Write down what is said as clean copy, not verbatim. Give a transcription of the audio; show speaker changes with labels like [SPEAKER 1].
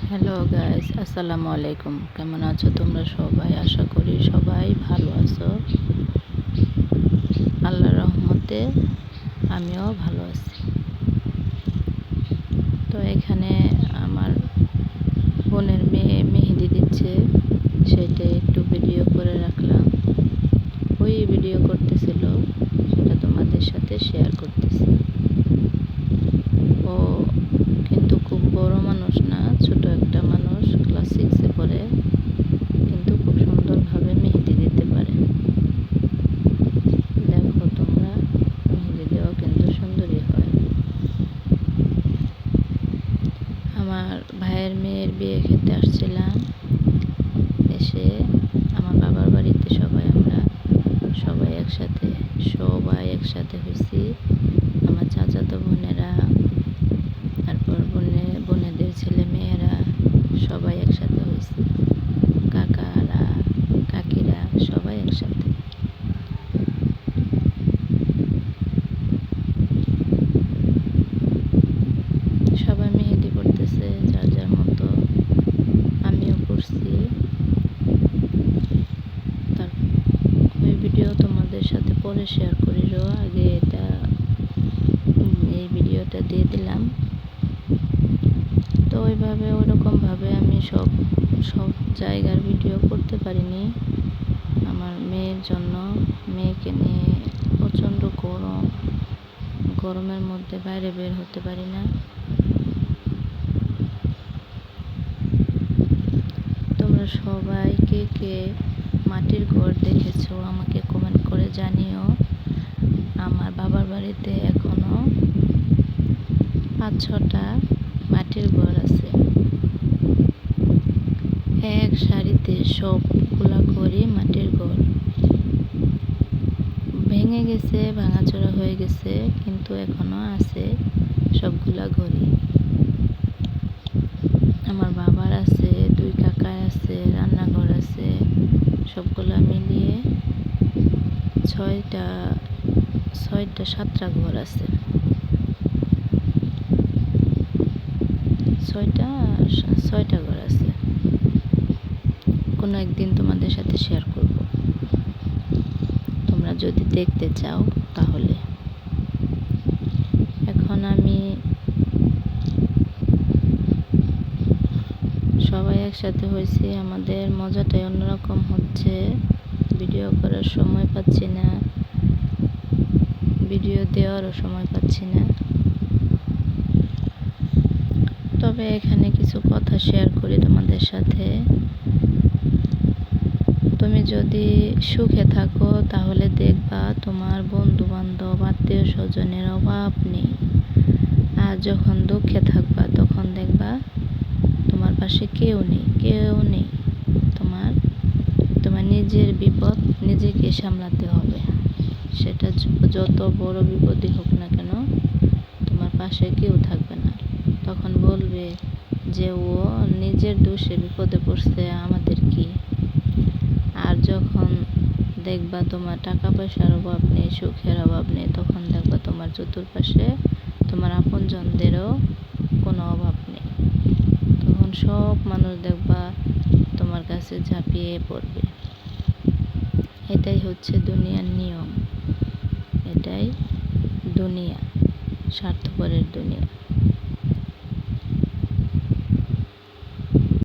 [SPEAKER 1] Hello guys, আসসালামু আলাইকুম। কেমন আছো তোমরা সবাই? আশা করি সবাই ভালো আছো। আল্লাহর রহমতে আমিও ভালো আছি। তো এখানে আমার বোনের মেয়ে মেহেদি দিচ্ছে, সেটা একটু ভিডিও করে রাখলাম। ওই ভিডিও করতেছিল, সেটা তোমাদের সাথে শেয়ার করতেছি। ও কিন্তু খুব বড় মানুষ না, ছোট একটা মানুষ, ক্লাস 6-এ পড়ে, কিন্তু খুব সুন্দরভাবে মেহেদি দিতে পারে। দেখো তোমরা, মেহেদি দেওয়া কিন্তু সুন্দরই হয়। আমার ভাইয়ের মেয়ের বিয়ে খেতে আসছিলাম, এসে আমার বাবার বাড়িতে আমরা সবাই একসাথে হয়েছি। আমার চাচাতো বোনেরা, তারপর বোনেদের ছেলে মেয়েরা সবাই একসাথে হয়েছি, কাকারা কাকিরা সবাই একসাথে। সবাই মেহেদি করতেছে যার যার মতো, আমিও করছি। তার ওই ভিডিও তোমাদের সাথে পরে শেয়ার করিরো, আগে এই ভিডিওটা দিয়ে দিলাম। তো ওইভাবে ওরকমভাবে আমি সব জায়গার ভিডিও করতে পারিনি। আমার মেয়ের জন্য, মেয়েকে নিয়ে প্রচণ্ড গরমের মধ্যে বাইরে বের হতে পারি না। তোমরা সবাই কে কে মাটির ঘর দেখেছো আমাকে কমেন্ট করে জানিও। আমার বাবার বাড়িতে এখনো 5-6টা মাটির ঘর আছে, এক সারিতে সবগুলা ঘরই মাটির ঘর। ভেঙে গেছে, ভাঙাচোরা হয়ে গেছে, কিন্তু এখনো আছে সবগুলা ঘরই। আমার বাবার আছে, 2 কাকার আছে, রান্নাঘর আছে, সবগুলা মিলিয়ে 7টা ঘর আছে। 6টা ঘর আছে। কোনো একদিন তোমাদের সাথে শেয়ার করব, তোমরা যদি দেখতে চাও তাহলে। এখন আমি সবাই একসাথে হয়েছি, আমাদের মজাটাই অন্যরকম হচ্ছে। ভিডিও করার সময় পাচ্ছি না, ভিডিও দেওয়ারও সময় পাচ্ছি না। তবে এখানে কিছু কথা শেয়ার করি তোমাদের সাথে। তুমি যদি সুখে থাকো তাহলে দেখবা তোমার বন্ধু বান্ধব আত্মীয় স্বজনের অভাব নেই। আর যখন দুঃখে থাকবা তখন দেখবা তোমার পাশে কেউ নেই। তোমার নিজের বিপদ নিজেকে সামলাতে হবে। সেটা যত বড় বিপদই হোক না কেন, তোমার পাশে কেউ থাকবে না। তখন বলবে যে ও নিজের দোষে বিপদে পড়ছে, আমাদের কি। আর যখন দেখবা তোমার টাকা পয়সার অভাব নেই, সুখের অভাব নেই, তখন দেখবা তোমার চতুর্পাশে তোমার আপনজনদেরও কোনো অভাব নেই। তখন সব মানুষ দেখবা তোমার কাছে ঝাঁপিয়ে পড়বে। এটাই হচ্ছে দুনিয়ার নিয়ম, এটাই দুনিয়া, স্বার্থপরের দুনিয়া।